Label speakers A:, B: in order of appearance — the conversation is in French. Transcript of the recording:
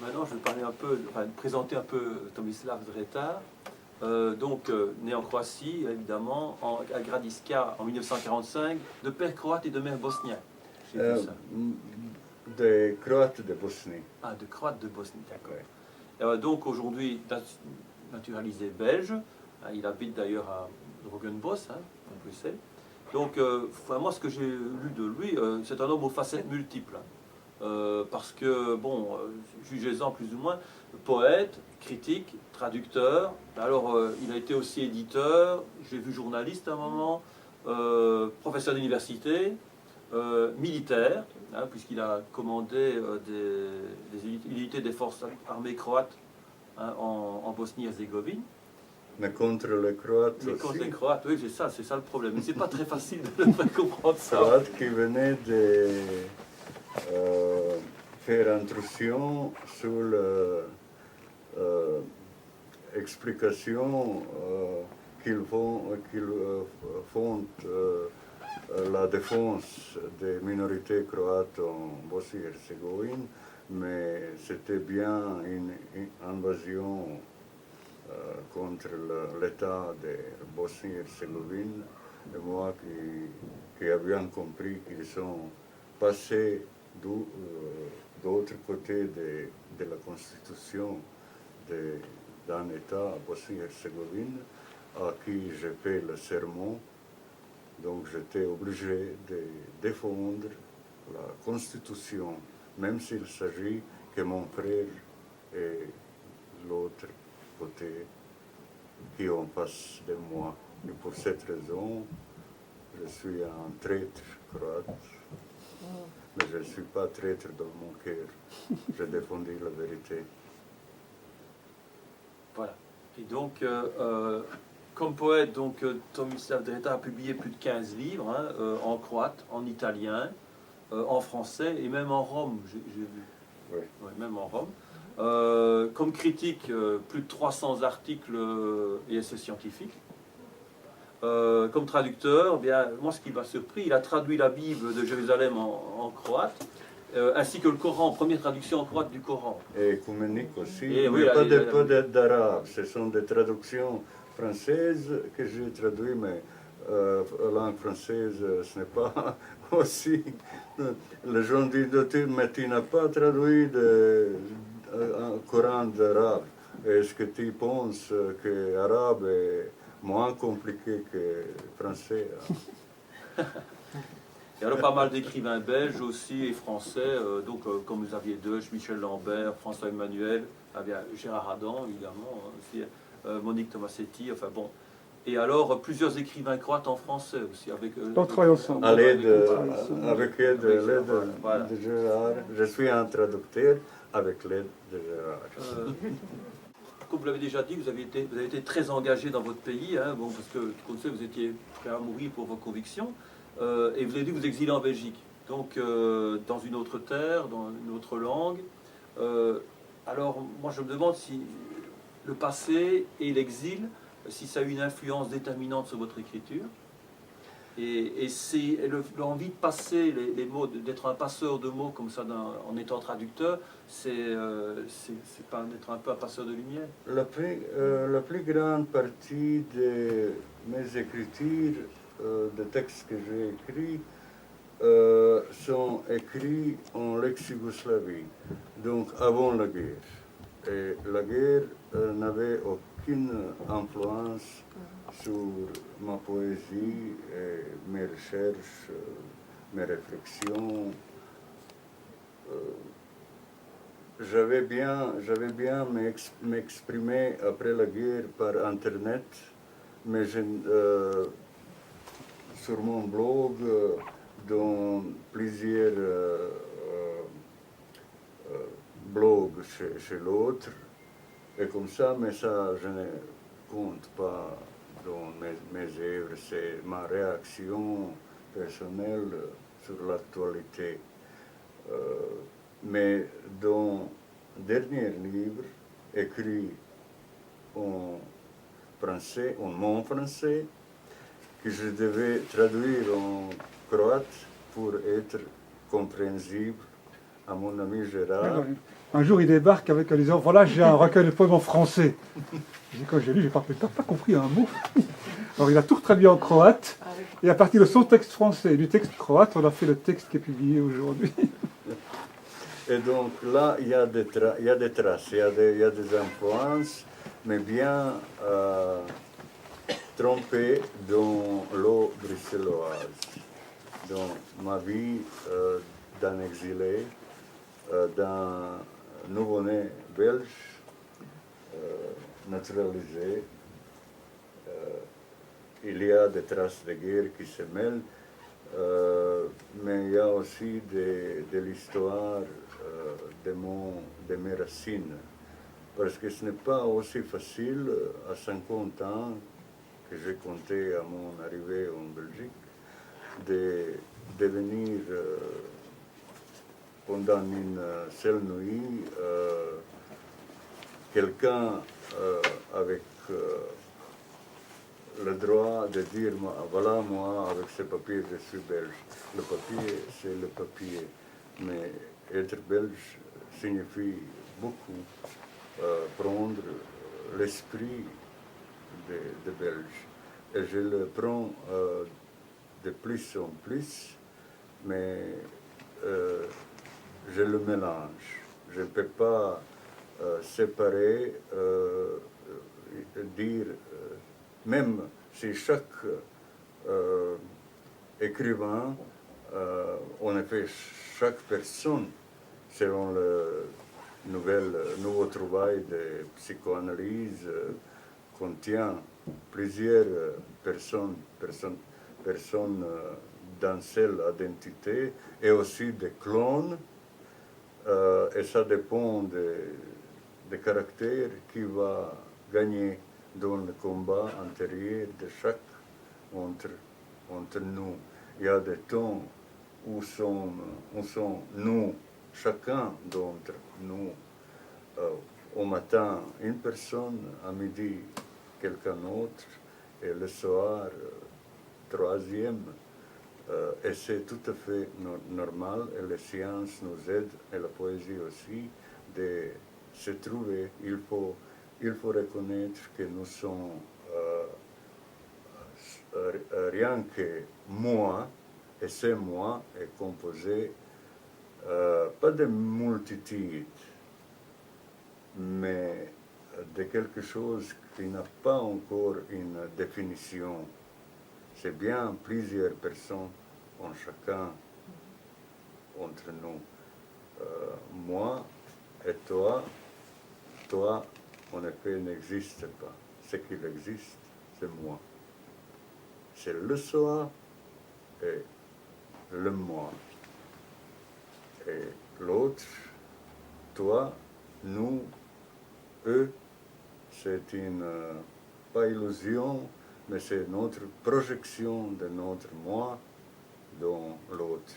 A: Maintenant, je vais parler un peu, présenter un peu Tomislav Dretar. Né en Croatie, évidemment, à Gradiška en 1945, de père croate et de mère bosnien. J'ai vu ça.
B: De Croate de Bosnie.
A: Ah, de croate de Bosnie, d'accord.
B: Ouais.
A: Donc aujourd'hui, naturalisé belge. Il habite d'ailleurs à Drogenbos, à Bruxelles. Donc, moi, ce que j'ai lu de lui, c'est un homme aux facettes multiples. Parce que, bon, jugez-en plus ou moins, poète, critique, traducteur. Alors, il a été aussi éditeur, j'ai vu journaliste à un moment, professeur d'université, militaire, hein, puisqu'il a commandé des unités des forces armées croates, hein, en Bosnie-Herzégovine.
B: Mais contre les Croates
A: Mais
B: aussi.
A: contre les Croates, oui, c'est ça le problème. Mais c'est pas très facile de le faire comprendre ça.
B: Croates qui venaient de faire intrusion sur l'explication qu'ils font la défense des minorités croates en Bosnie-Herzégovine, mais c'était bien une invasion contre l'État de Bosnie-Herzégovine. Et moi qui ai bien compris qu'ils sont passés d'autre côté de la constitution d'un État, Bosnie-Herzégovine, à qui j'ai fait le serment. Donc j'étais obligé de défendre la constitution, même s'il s'agit que mon frère et l'autre côté qui en face de moi. Et pour cette raison, je suis un traître croate, mais je ne suis pas traître dans mon cœur. J'ai défendu la vérité.
A: Voilà. Et donc, comme poète, Tomislav Dretar a publié plus de 15 livres, hein, en croate, en italien, en français et même en rome, j'ai vu.
B: Oui.
A: Ouais, même en rome. Comme critique, plus de 300 articles et essais scientifiques. Comme traducteur, bien, moi ce qui m'a surpris, il a traduit la Bible de Jérusalem en croate, ainsi que le Coran, première traduction en croate du Coran.
B: Et écuménique aussi,
A: Et
B: mais
A: oui,
B: pas d'arabe. Ce sont des traductions françaises que j'ai traduites, mais langue française, ce n'est pas aussi. Les gens disent, mais tu n'as pas traduit un Coran d'arabe. Est-ce que tu penses que l'arabe est moins compliqué que le français?
A: Il y a alors pas mal d'écrivains belges aussi et français, comme Xavier Deutsch, Michel Lambert, François Emmanuel, Gérard Adam évidemment, aussi, Monique Tomasetti, enfin bon. Et alors plusieurs écrivains croates en français aussi.
C: On travaille ensemble.
B: Avec l'aide de Gérard. Je suis un traducteur avec l'aide de Gérard.
A: Comme vous l'avez déjà dit, vous avez été très engagé dans votre pays, hein, bon, parce que comme vous savez, vous étiez prêt à mourir pour vos convictions, et vous avez dû vous exiler en Belgique, donc dans une autre terre, dans une autre langue. Alors moi je me demande si le passé et l'exil, si ça a eu une influence déterminante sur votre écriture, et c'est l'envie de passer les mots, d'être un passeur de mots comme ça en étant traducteur, c'est pas d'être un peu un passeur de lumière.
B: La plus grande partie de mes écritures, des textes que j'ai écrits, sont écrits en l'ex-Yougoslavie, donc avant la guerre. Et la guerre n'avait aucune influence sur ma poésie, et mes recherches, mes réflexions. J'avais bien m'exprimer après la guerre par Internet, mais sur mon blog, dans plusieurs blogs chez l'autre, et comme ça, mais ça, je ne compte pas dans mes œuvres, c'est ma réaction personnelle sur l'actualité. Mais dans le dernier livre, écrit en français, en mon français, que je devais traduire en croate pour être compréhensible à mon ami Gérard,
C: Un jour, il débarque en disant, voilà, j'ai un recueil de poèmes en français. Quand j'ai lu, j'ai pas compris un mot. Alors il a tout traduit en croate, et à partir de son texte français et du texte croate, on a fait le texte qui est publié aujourd'hui.
B: Et donc là, il y a des traces, il y a des influences, mais bien trompées dans l'eau bruxelloise. Dans ma vie d'un exilé, d'un nouveau-né belge, naturalisé, il y a des traces de guerre qui se mêlent, mais il y a aussi de l'histoire de mes racines. Parce que ce n'est pas aussi facile à 50 ans que j'ai compté à mon arrivée en Belgique de devenir pendant une seule nuit quelqu'un avec le droit de dire voilà moi avec ce papier je suis belge. Le papier c'est le papier, mais être belge signifie beaucoup prendre l'esprit de Belge. Et je le prends de plus en plus, mais je le mélange. Je ne peux pas séparer, dire, même si chaque écrivain, en effet, chaque personne, selon le nouveau travail de psychoanalyse, contient plusieurs personnes dans cette identité et aussi des clones, et ça dépend des caractères qui va gagner dans le combat intérieur de chaque entre nous. Il y a des temps où sont nous, chacun d'entre nous, au matin une personne, à midi quelqu'un autre, et le soir troisième. Et c'est tout à fait normal, et les sciences nous aident, et la poésie aussi, de se trouver. Il faut reconnaître que nous sommes rien que moi, et ce moi est composé pas de multitude, mais de quelque chose qui n'a pas encore une définition. C'est bien plusieurs personnes en chacun entre nous. Moi et toi, en effet, n'existe pas. Ce qu'il existe, c'est moi. C'est le soi et le moi. Et l'autre, toi, nous, eux, c'est une, pas illusion, mais c'est notre projection de notre moi dans l'autre.